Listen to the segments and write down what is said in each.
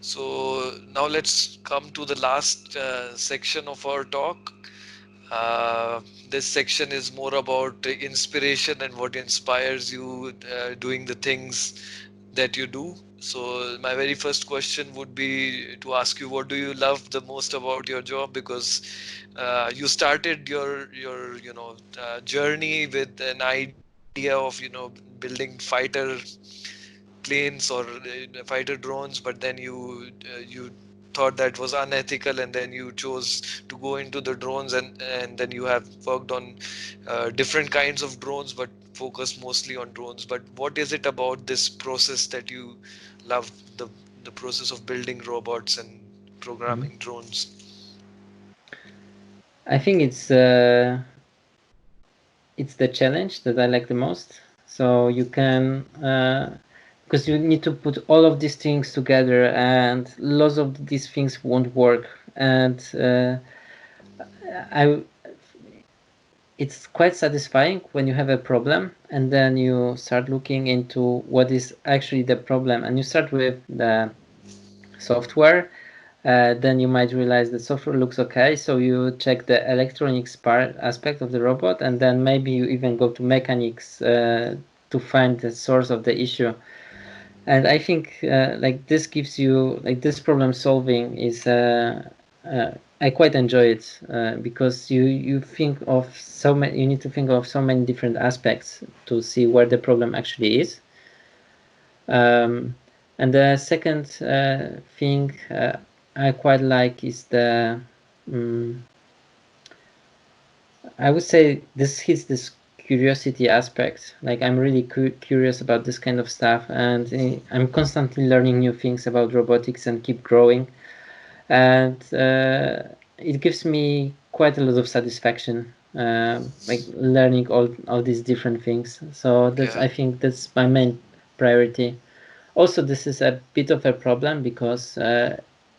So now let's come to the last section of our talk. Uh, this section is more about inspiration and what inspires you doing the things that you do. So my very first question would be to ask you, what do you love the most about your job? Because you started your journey with an idea of building fighter planes or fighter drones, but then you thought that was unethical, and then you chose to go into the drones, and then you have worked on different kinds of drones, but focused mostly on drones. But what is it about this process that you love, the process of building robots and Mhm. programming drones? I think it's the challenge that I like the most. So you can because you need to put all of these things together, and lots of these things won't work. And I it's quite satisfying when you have a problem and then you start looking into what is actually the problem, and you start with the software. Then you might realize the software looks okay, so you check the electronics part aspect of the robot, and then maybe you even go to mechanics to find the source of the issue. And I think like this gives you like this problem solving is I quite enjoy it because you think of so many, you need to think of so many different aspects to see where the problem actually is. um, and the second thing I quite like is the um, I would say this hits this curiosity aspect. Like I'm really curious about this kind of stuff, and I'm constantly learning new things about robotics and keep growing. And it gives me quite a lot of satisfaction, like learning all these different things. So that's Yeah. I think that's my main priority. Also, this is a bit of a problem because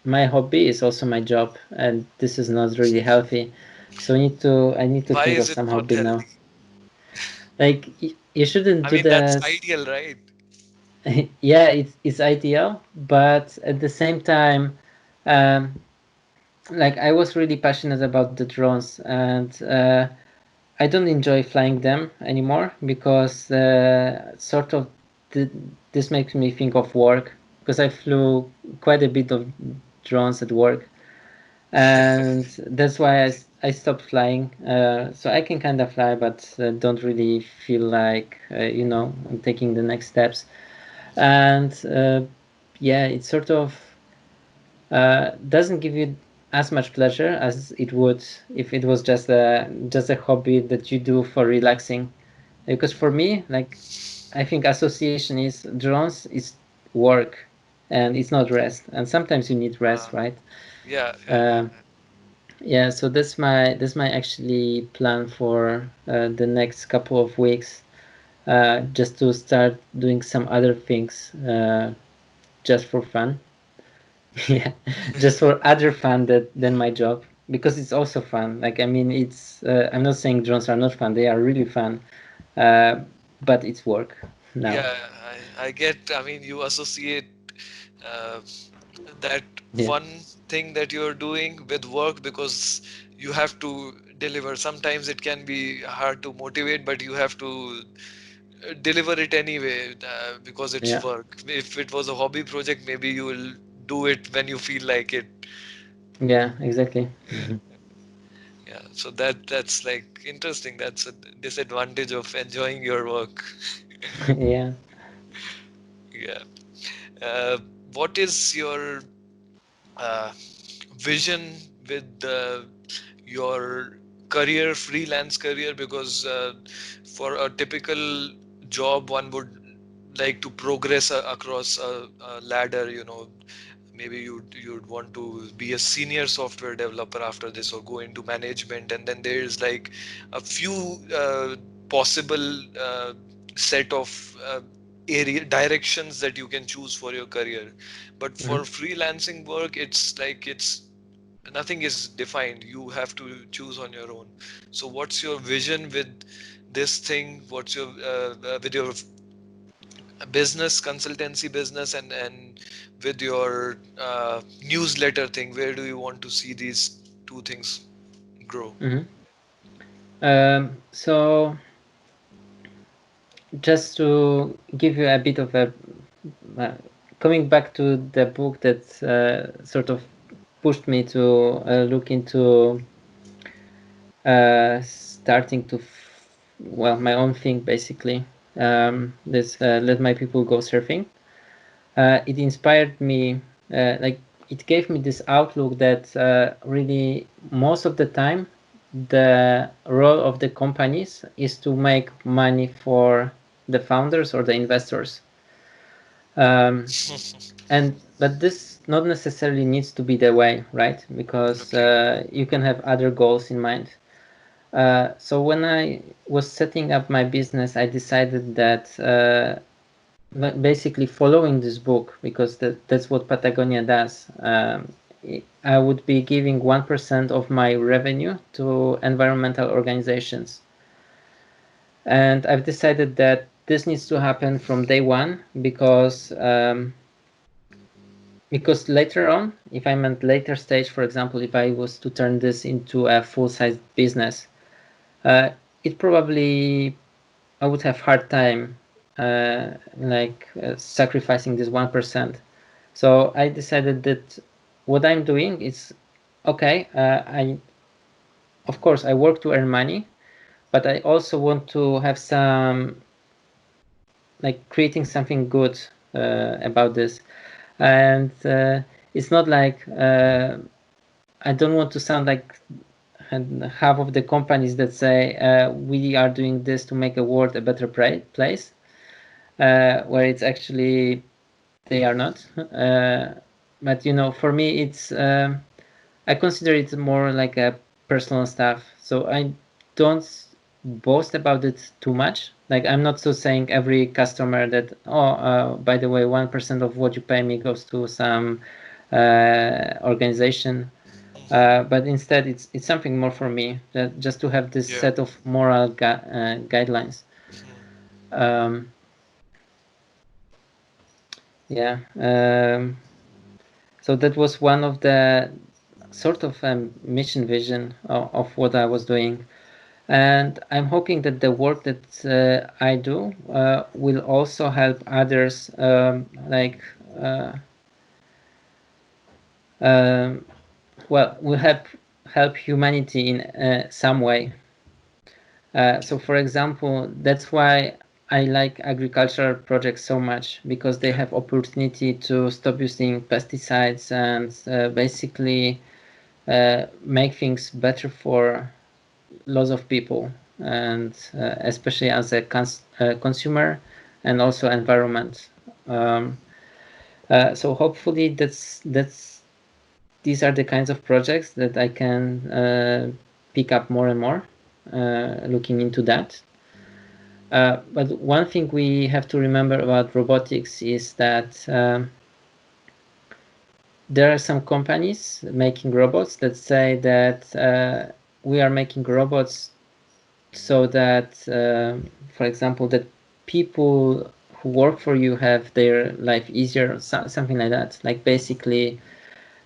my hobby is also my job, and this is not really healthy. So I need to Why think is of it some not hobby now. healthy? Like you shouldn't I do mean, that's that. ideal, right? Yeah, it's ideal, but at the same time, um, like I was really passionate about the drones, and I don't enjoy flying them anymore because sort of th this makes me think of work, because I flew quite a bit of drones at work, and that's why I stopped flying. So I can kind of fly, but don't really feel like I'm taking the next steps. And yeah, it sort of doesn't give you as much pleasure as it would if it was just a hobby that you do for relaxing. Because for me, like I think association is drones is work and it's not rest. And sometimes you need uh, rest, right? yeah, yeah, Um, yeah, so that's my actually plan for the next couple of weeks, just to start doing some other things just for fun. Yeah, just for other fun than my job, because it's also fun. Like I mean, it's I'm not saying drones are not fun; they are really fun, uh, but it's work now. yeah. I get. I mean, you associate uh, that Yeah, one thing that you're doing with work because you have to deliver. Sometimes it can be hard to motivate, but you have to deliver it anyway because it's yeah, work. If it was a hobby project, maybe you will do it when you feel like it. yeah, exactly. Yeah, so that's like interesting. That's a disadvantage of enjoying your work. Yeah. Yeah. Uh, what is your uh, vision with your career, freelance career? Because for a typical job, one would like to progress across a ladder. Maybe you'd want to be a senior software developer after this, or go into management, and then there's like a few possible set of area directions that you can choose for your career. But for Mhm. freelancing work, it's like it's nothing is defined. You have to choose on your own. So what's your vision with this thing? What's your with your business, consultancy business, and with your newsletter thing? Where do you want to see these two things grow? Mhm. So just to give you a bit of a uh, coming back to the book that sort of pushed me to look into starting to well, my own thing basically. This Let My People Go Surfing. It inspired me, like it gave me this outlook that really most of the time the role of the companies is to make money for the founders or the investors. Um, and but this not necessarily needs to be the way, right? Because Okay. you can have other goals in mind. So when I was setting up my business, I decided that basically following this book, because that's what Patagonia does. I would be giving 1% of my revenue to environmental organizations. And I've decided that this needs to happen from day one because later on, if I'm at later stage, for example, if I was to turn this into a full-size business, uh, it probably I would have hard time sacrificing this 1%. So I decided that what I'm doing is okay. I Of course I work to earn money, but I also want to have some like creating something good about this. And it's not like I don't want to sound like half of the companies that say we are doing this to make the world a better place, where it's actually they are not. But for me, it's I consider it more like a personal stuff. So I don't boast about it too much. Like I'm not so saying every customer that by the way, 1% of what you pay me goes to some organization. But instead, it's something more for me, that just to have this Yeah. set of moral guidelines. Um, yeah. So that was one of the sort of mission vision of what I was doing. And I'm hoping that the work that I do will also help others, uh, um, well, will help humanity in some way. So, for example, that's why I like agricultural projects so much, because they Yeah. have opportunity to stop using pesticides and basically make things better for lots of people, and especially as a consumer and also environment. Um, so hopefully that's these are the kinds of projects that I can pick up more and more, looking into that. But one thing we have to remember about robotics is that there are some companies making robots that say that we are making robots so that, for example, that people who work for you have their life easier, something like that. Like basically,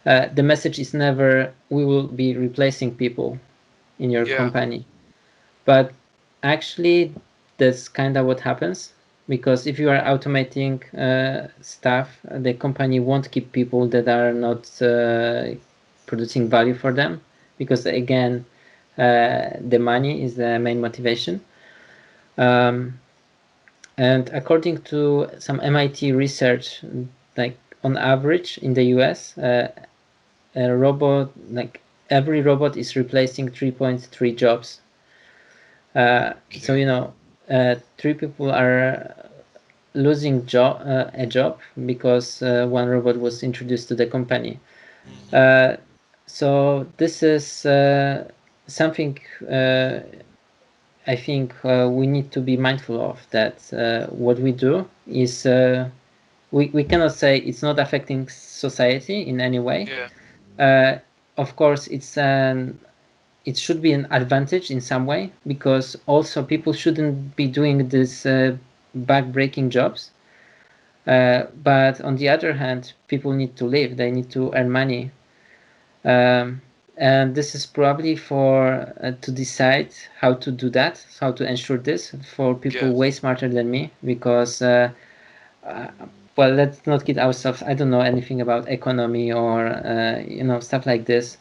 the message is never we will be replacing people in your Yeah. company, but actually, that's kind of what happens. Because if you are automating stuff, the company won't keep people that are not producing value for them, because again, the money is the main motivation. Um, and according to some MIT research, like on average in the US, a robot, like every robot is replacing 3.3 jobs. So Okay. three people are losing a job because one robot was introduced to the company. Uh, so this is something I think we need to be mindful of, that what we do is we cannot say it's not affecting society in any way. Yeah. Uh, of course, it should be an advantage in some way, because also people shouldn't be doing this back-breaking jobs. But on the other hand, people need to live, they need to earn money. Um, and this is probably for to decide how to do that, how to ensure this for Yeah. people way smarter than me, because uh, well, let's not kid ourselves. I don't know anything about economy or stuff like this.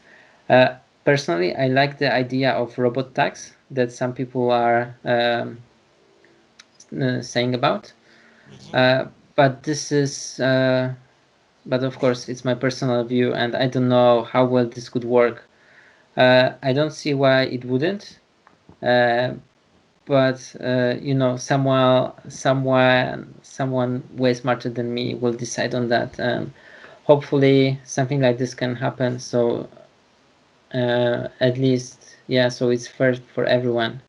Personally, I like the idea of robot tax that some people are saying about. Hmm. Uh, but this is, but of course, it's my personal view, and I don't know how well this could work. I don't see why it wouldn't. Uh, but someone way smarter than me will decide on that, and hopefully something like this can happen. So at least, yeah, so it's fair for everyone.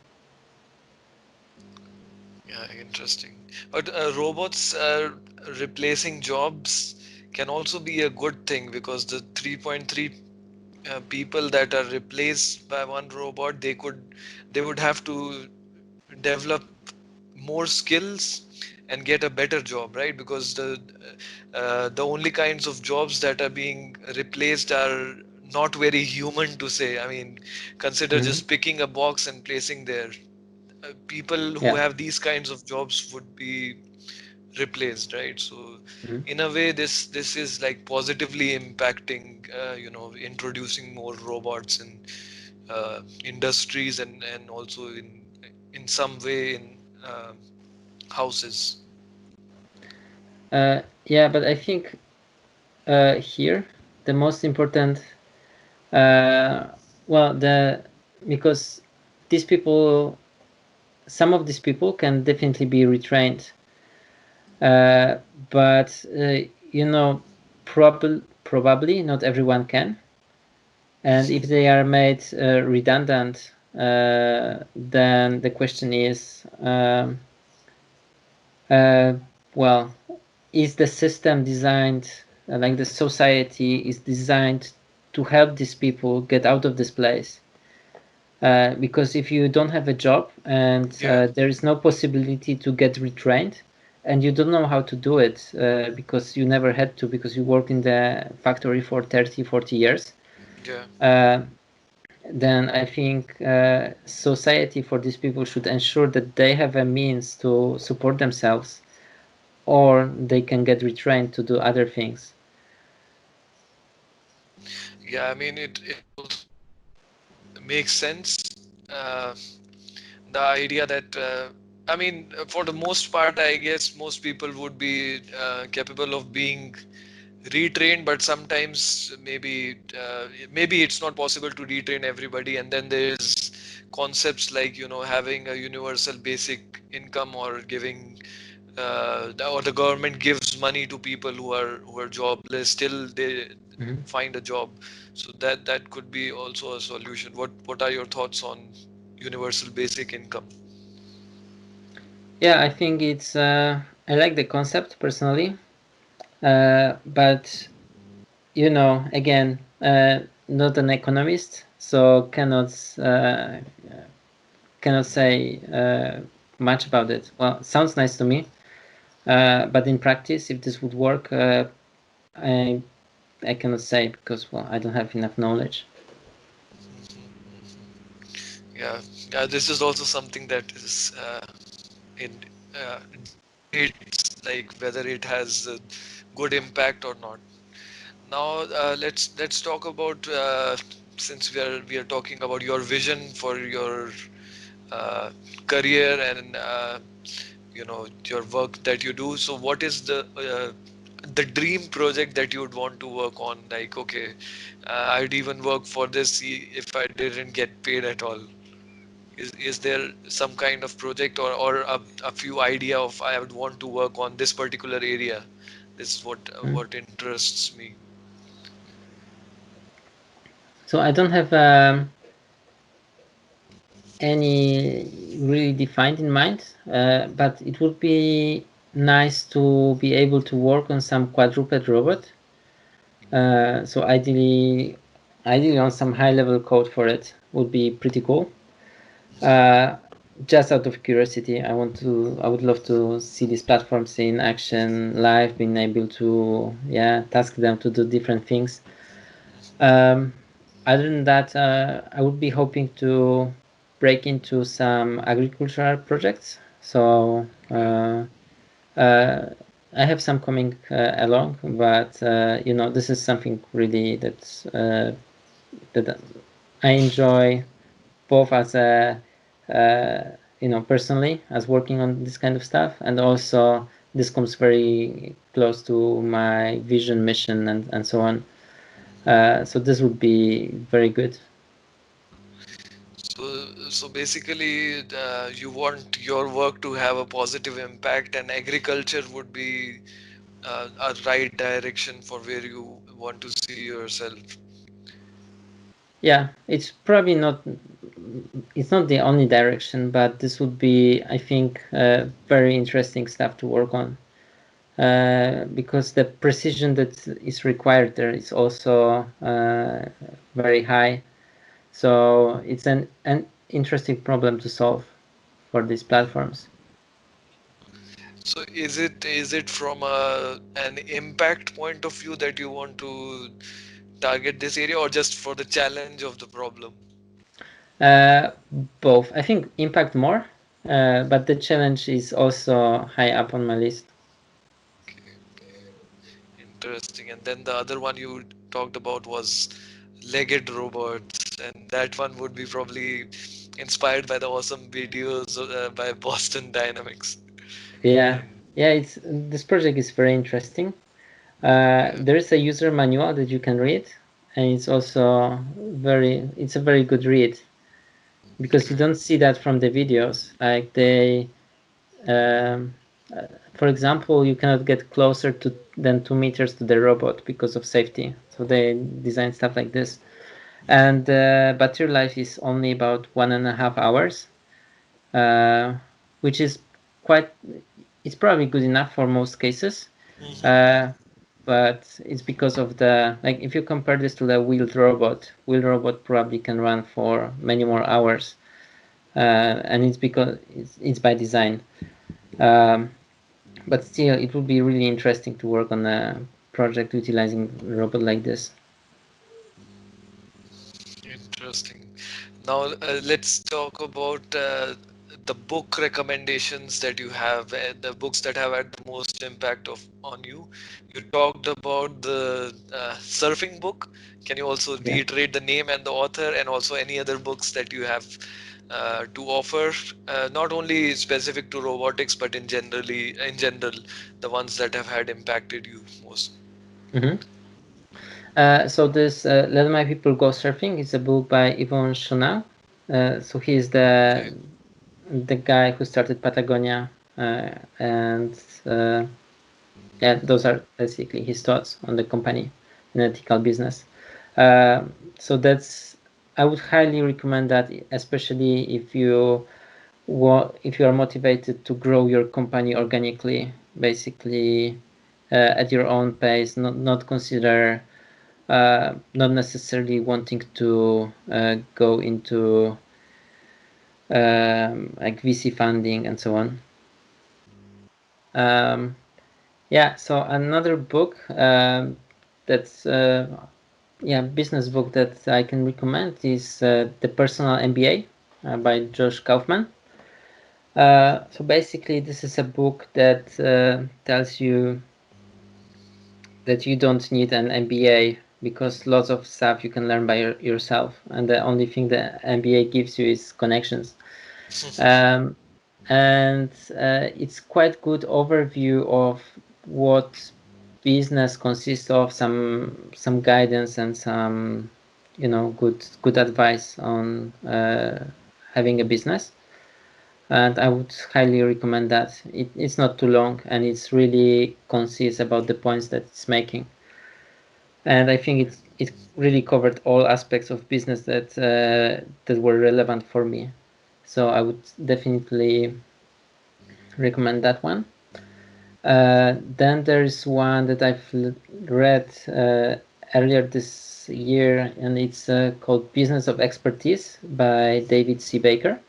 Yeah, interesting. But robots replacing jobs can also be a good thing, because the 3.3 people that are replaced by one robot, they would have to develop more skills and get a better job, right? Because the only kinds of jobs that are being replaced are not very human, to say. I mean, consider Mhm. just picking a box and placing there. People who Yeah. have these kinds of jobs would be replaced, right? So Mhm. in a way, this is like positively impacting, introducing more robots in industries, and also in some way in houses. Yeah, but I think here the most important, well, the because these people, some of these people can definitely be retrained, uh, but probably not everyone can. And if they are made redundant, then the question is, uh, well, is the system designed, like the society is designed to help these people get out of this place? Because if you don't have a job and Yeah, there is no possibility to get retrained, and you don't know how to do it because you never had to, because you worked in the factory for 30, 40 years, yeah. uh, then I think society for these people should ensure that they have a means to support themselves, or they can get retrained to do other things. Yeah, I mean, it also makes sense. Uh, the idea that, I mean, for the most part, I guess most people would be capable of being retrained, but sometimes maybe it's not possible to retrain everybody. And then there's concepts like, having a universal basic income, or giving or the government gives money to people who are jobless, still they Mhm. find a job. So that could be also a solution. What are your thoughts on universal basic income? Yeah, I think I like the concept personally, but again, not an economist, so cannot say much about it. Well, sounds nice to me, but in practice, if this would work, I I cannot say, because well, I don't have enough knowledge. Yeah, yeah. This is also something that is in debates, like whether it has a good impact or not. Now let's talk about, since we are talking about your vision for your uh, career, and your work that you do. So what is the dream project that you would want to work on? Like, okay, I'd even work for this if I didn't get paid at all. Is there some kind of project, or a few idea of, I would want to work on this particular area? This is Mm. what interests me. So I don't have any really defined in mind, but it would be nice to be able to work on some quadruped robot. So ideally on some high level code for it would be pretty cool. just out of curiosity, I would love to see these platforms in action live, being able to, yeah, task them to do different things. Um, Other than that, I would be hoping to break into some agricultural projects. So Okay. uh, I have some coming along, but this is something really that I enjoy both as a personally as working on this kind of stuff, and also this comes very close to my vision, mission, and so on. So this would be very good. So basically, you want your work to have a positive impact, and agriculture would be a right direction for where you want to see yourself. Yeah, it's not the only direction, but this would be, I think, very interesting stuff to work on. Because the precision that is required there is also very high. So it's an interesting problem to solve for these platforms. So is it from an impact point of view that you want to target this area, or just for the challenge of the problem? Uh, Both. I think impact more, but the challenge is also high up on my list. Okay, interesting. And then the other one you talked about was legged robots, and that one would be probably inspired by the awesome videos by Boston Dynamics. Yeah, And yeah. It's This project is very interesting. yeah. There is a user manual that you can read, and it's a very good read because you Okay. don't see that from the videos. Like um, uh, for example, you cannot get closer to than 2 meters to the robot because of safety. So they design stuff like this, and battery life is only about 1.5 hours, uh, which is quite. It's probably good enough for most cases. Hmm. Uh, but it's because of the, like, if you compare this to the wheeled robot probably can run for many more hours, and it's because it's by design. Um, but still, it would be really interesting to work on a project utilizing a robot like this. Interesting. Now let's talk about the book recommendations that you have, the books that have had the most impact on you. You talked about the surfing book. Can you also Yeah. reiterate the name and the author, and also any other books that you have to offer, not only specific to robotics, but in general, the ones that have had impacted you most? Hmm. So this Let My People Go Surfing is a book by Yvon Chouinard. So he's Okay. the guy who started Patagonia, and yeah, those are basically his thoughts on the company and ethical business. Uh, so that's I would highly recommend that, especially if you are motivated to grow your company organically, basically at your own pace, not consider not necessarily wanting to go into like VC funding and so on. Um, yeah, so another book that's yeah, business book that I can recommend is The Personal MBA by Josh Kaufman. So basically, this is a book that tells you that you don't need an MBA because lots of stuff you can learn by yourself, and the only thing the MBA gives you is connections. Um, and It's quite good overview of what business consists of, some guidance and some good advice on having a business. And I would highly recommend that. It's not too long, and it's really concise about the points that it's making. And I think it really covered all aspects of business that were relevant for me. So I would definitely recommend that one. Then there's one that I've read earlier this year, and it's called Business of Expertise by David C. Baker.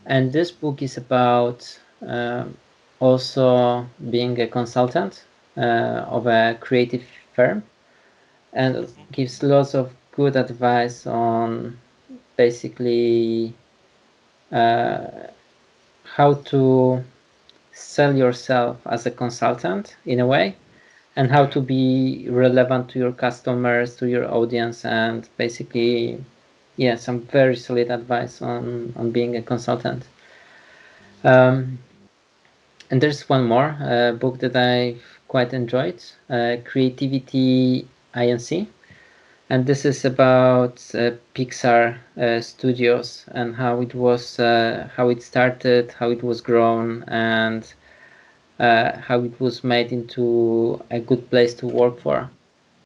And this book is about also being a consultant of a creative firm, and Hmm. gives lots of good advice on basically uh, how to sell yourself as a consultant in a way, and how Okay. to be relevant to your customers, to your audience, and basically, yeah, some very solid advice on being a consultant. Um, and there's one more book that I've quite enjoyed, Creativity Inc. And this is about Pixar Studios and how it was, how it started, how it was grown, and how it was made into a good place to work for.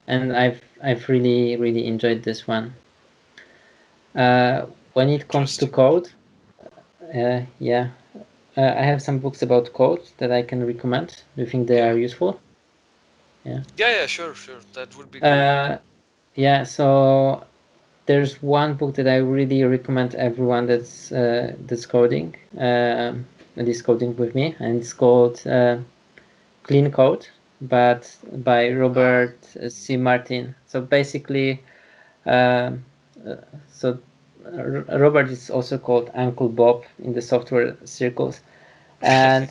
And I've really enjoyed this one. When it comes to Interesting. code, yeah, I have some books about code that I can recommend. Do you think they are Yeah. useful? Yeah. Yeah, yeah, sure, sure. That would be great. Uh, yeah. So there's one book that I really recommend everyone that's coding, that is coding with me, and it's called Clean Code, but by Ah, Robert C. Martin. So basically, um, uh, so Robert is also called Uncle Bob in the software circles, and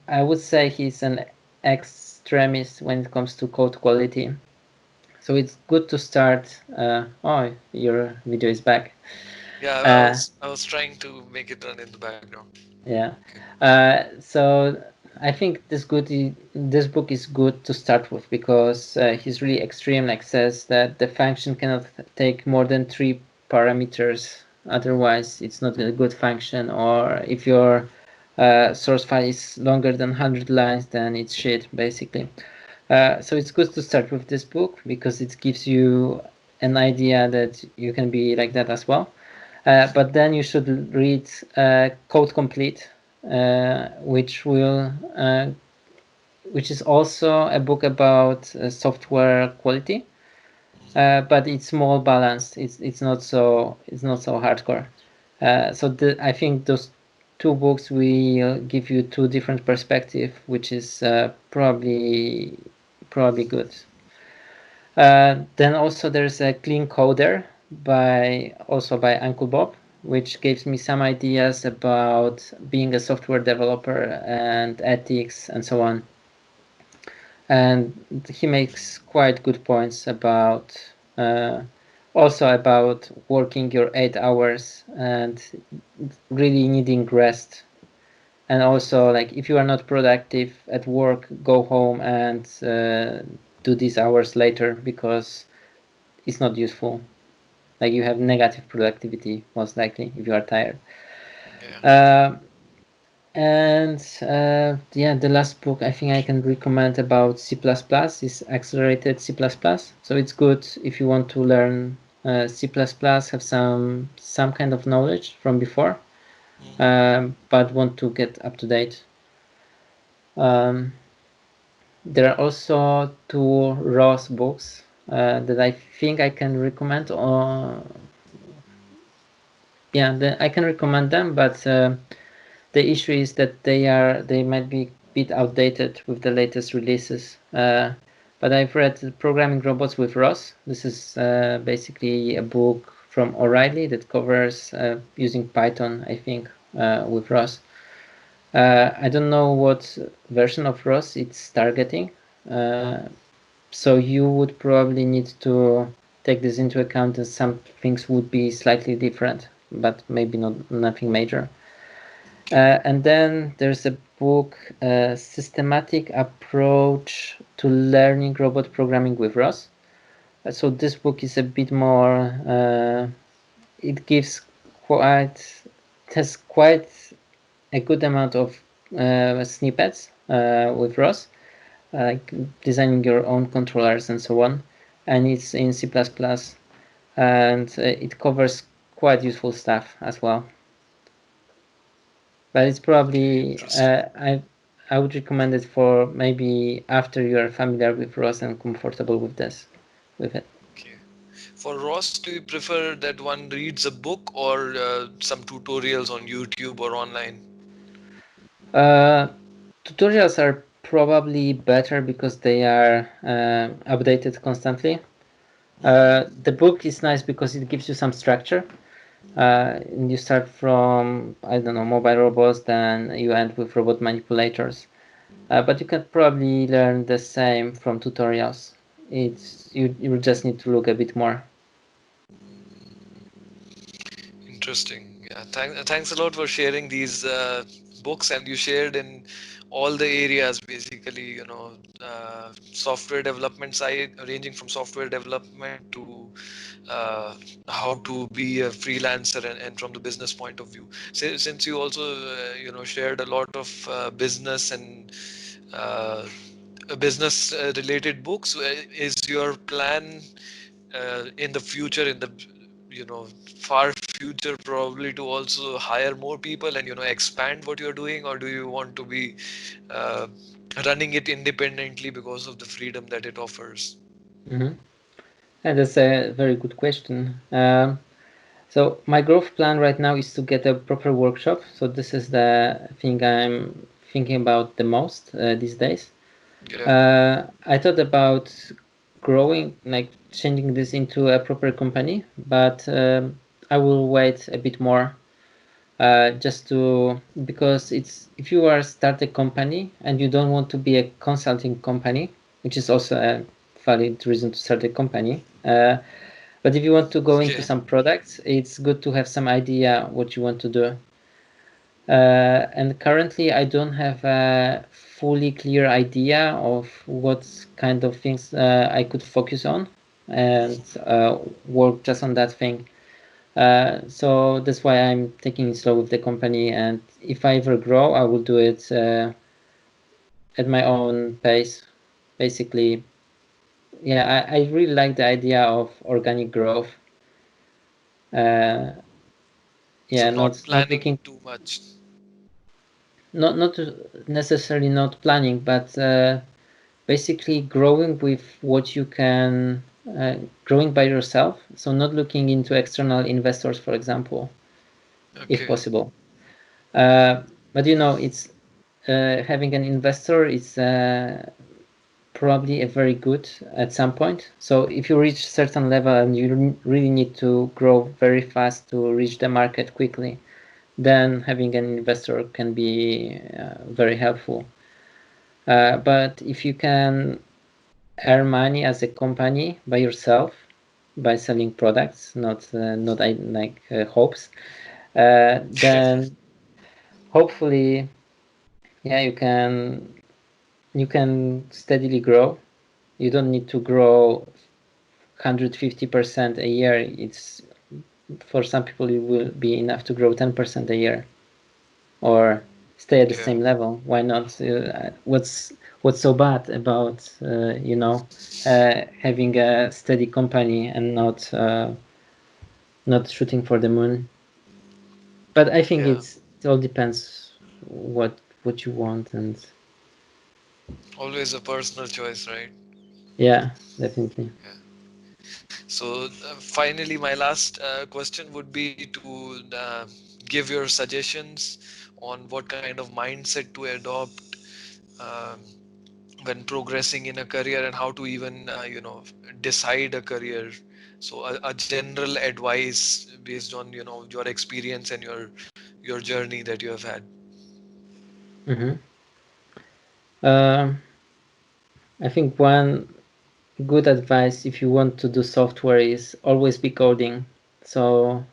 I would say he's an extremist when it comes to code quality. So it's good to start. Oh, your video is back. yeah. I Uh, was I was trying to make it run in the background. yeah. Okay. So I think this book is good to start with because he's really extreme. Like says that the function cannot take more than 3 parameters. Otherwise, it's not a good function. Or if your source file is longer than 100 lines, then it's shit, basically. So it's good to start with this book because it gives you an idea that you can be like that as well. But then you should read Code Complete, which is also a book about software quality, but it's more balanced. It's not so hardcore. I think those two books will give you two different perspectives, which is probably good. Then also there's a Clean Coder by Uncle Bob, which gives me some ideas about being a software developer and ethics and so on. And he makes quite good points about also about working your 8 hours and really needing rest. And also, like if you are not productive at work, go home and do these hours later because it's not useful. Like you have negative productivity most likely if you are tired. Yeah. Uh, and yeah, the last book I think I can recommend about C++ is Accelerated C++. So it's good if you want to learn C++, have some kind of knowledge from before, Hmm. but want to get up to date. Um, there are also two Ross books that I think I can recommend. Yeah, I can recommend them, but the issue is that they might be a bit outdated with the latest releases. But I've read Programming Robots with Ross. This is basically a book from O'Reilly that covers using Python, I think, with Ross. I don't know what version of Ross it's targeting. Uh, so you would probably need to take this into account, and some things would be slightly different, but maybe not nothing major. Okay. And then there's a book, Systematic Approach to Learning Robot Programming with Ross. So this book is a bit more, it gives quite, it has quite a good amount of snippets with Ross, like designing your own controllers and so on. And it's in C++, and it covers quite useful stuff as well. But it's probably Interesting. I would recommend it for maybe after you are familiar with ROS and comfortable with this with it. Okay. For Ross, do you prefer that one reads a book or some tutorials on YouTube or online? Uh, Tutorials are probably better because they are updated constantly. The book is nice because it gives you some structure. And you start from, I don't know, mobile robots, then you end with robot manipulators. But you can probably learn the same from tutorials. You just need to look a bit more. Interesting. Yeah. Thanks a lot for sharing these books, and you shared in all the areas basically. Software development side, ranging from software development to uh, how to be a freelancer, and from the business point of view. Since you also shared a lot of business and uh, business related books, is your plan in the future, in the far future, probably to also hire more people and expand what you're doing, or do you want to be uh, running it independently because of the freedom that it offers? Hmm. And that's a very good question. So my growth plan right now is to get a proper workshop. So this is the thing I'm thinking about the most these days. Yeah. I thought about growing, like changing this into a proper company, but I will wait a bit more just to because it's if you are start a company and you don't want to be a consulting company, which is also a valid reason to start a company. But if you want to go into Okay. some products, it's good to have some idea what you want to do. And currently, I don't have a fully clear idea of what kind of things I could focus on and work just on that thing. So that's why I'm taking it slow with the company. And if I ever grow, I will do it at my own pace. Basically, yeah, I really like the idea of organic growth. Uh, So yeah, not not planning looking, too much. not necessarily not planning, but basically growing with what you can, growing by yourself. So not looking into external investors, for example, if Okay. possible. But it's having an investor is probably a very good at some point. So if you reach certain level and you really need to grow very fast to reach the market quickly, then having an investor can be very helpful. But if you can earn money as a company by yourself by selling products, not like hopes, then hopefully, yeah, you can steadily grow. You don't need to grow 150% a year. It's for some people it will be enough to grow 10% a year or stay at the Yeah. same level. Why not? What's so bad about having a steady company and not shooting for the moon? But I think Yeah. it all depends what you want, and Always a personal choice, right? yeah, definitely. Yeah. So finally, my last question would be to give your suggestions on what kind of mindset to adopt um, when progressing in a career, and how to even decide a career. So a general advice based on your experience and your journey that you have had. Hmm. Um, I think one good advice if you want to do software is always be coding. So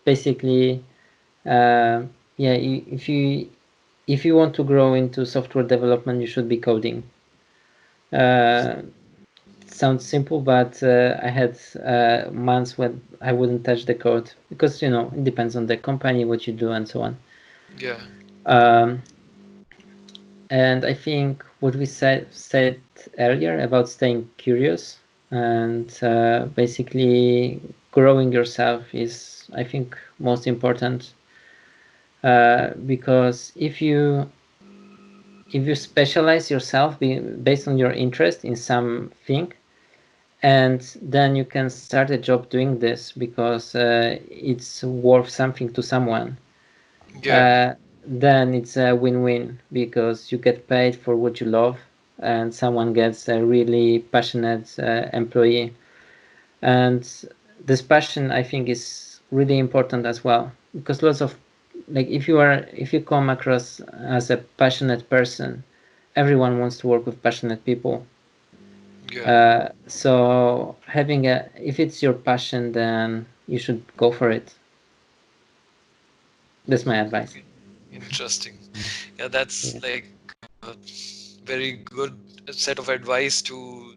basically, yeah, if you want to grow into software development, you should be coding. Uh, Sounds simple, but I had months when I wouldn't touch the code because it depends on the company, what you do, and so on. Yeah. Um, and I think what we said earlier about staying curious and basically growing yourself is, I think, most important because if you specialize yourself based on your interest in something, and then you can start a job doing this because it's worth something to someone. Yeah, uh, then it's a win-win because you get paid for what you love and someone gets a really passionate employee. And this passion, I think, is really important as well, because lots of, like, if you come across as a passionate person, everyone wants to work with passionate people. yeah. So having a, if it's your passion, then you should go for it. That's my advice. Interesting. Yeah, that's Yeah. like very good set of advice to,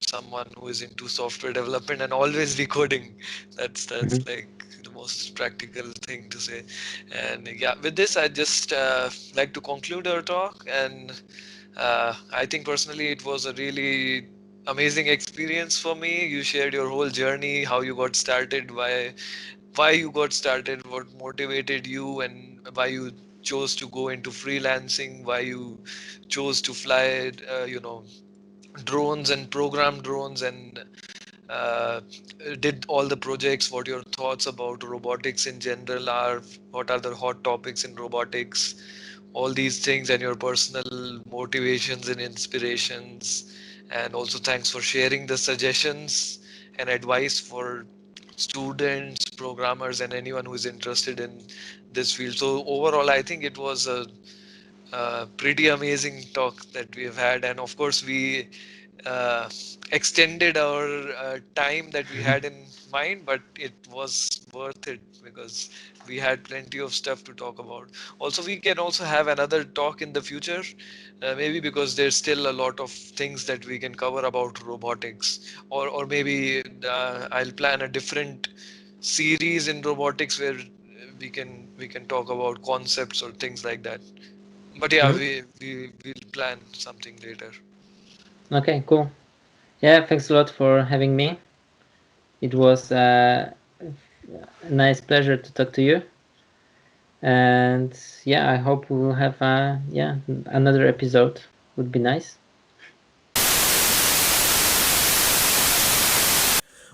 someone who is into software development and always be coding. That's Mhm. like the most practical thing to say. And yeah, with this I just like to conclude our talk. And I think personally it was a really amazing experience for me. You shared your whole journey, how you got started, why you got started, what motivated you, and why you chose to go into freelancing, why you chose to fly, drones and program drones, and uh, did all the projects, what your thoughts about robotics in general are, what are the hot topics in robotics, all these things, and your personal motivations and inspirations. And also thanks for sharing the suggestions and advice for students, programmers, and anyone who is interested in this field. So overall I think it was a pretty amazing talk that we have had. And of course we uh, extended our time that we had in mind, but it was worth it because we had plenty of stuff to talk about. Also, we can also have another talk in the future, maybe because there's still a lot of things that we can cover about robotics, or maybe I'll plan a different series in robotics where we can talk about concepts or things like that. But yeah, Mhm. we'll plan something later. Okay, cool. Yeah, thanks a lot for having me. It was a nice pleasure to talk to you. And yeah, I hope we'll have yeah, another episode. Would be nice.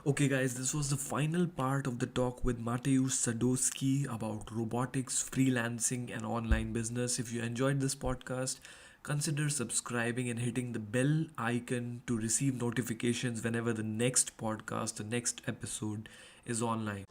Okay, guys, this was the final part of the talk with Mateusz Sadowski about robotics, freelancing, and online business. If you enjoyed this podcast, consider subscribing and hitting the bell icon to receive notifications whenever the next podcast, the next episode is online.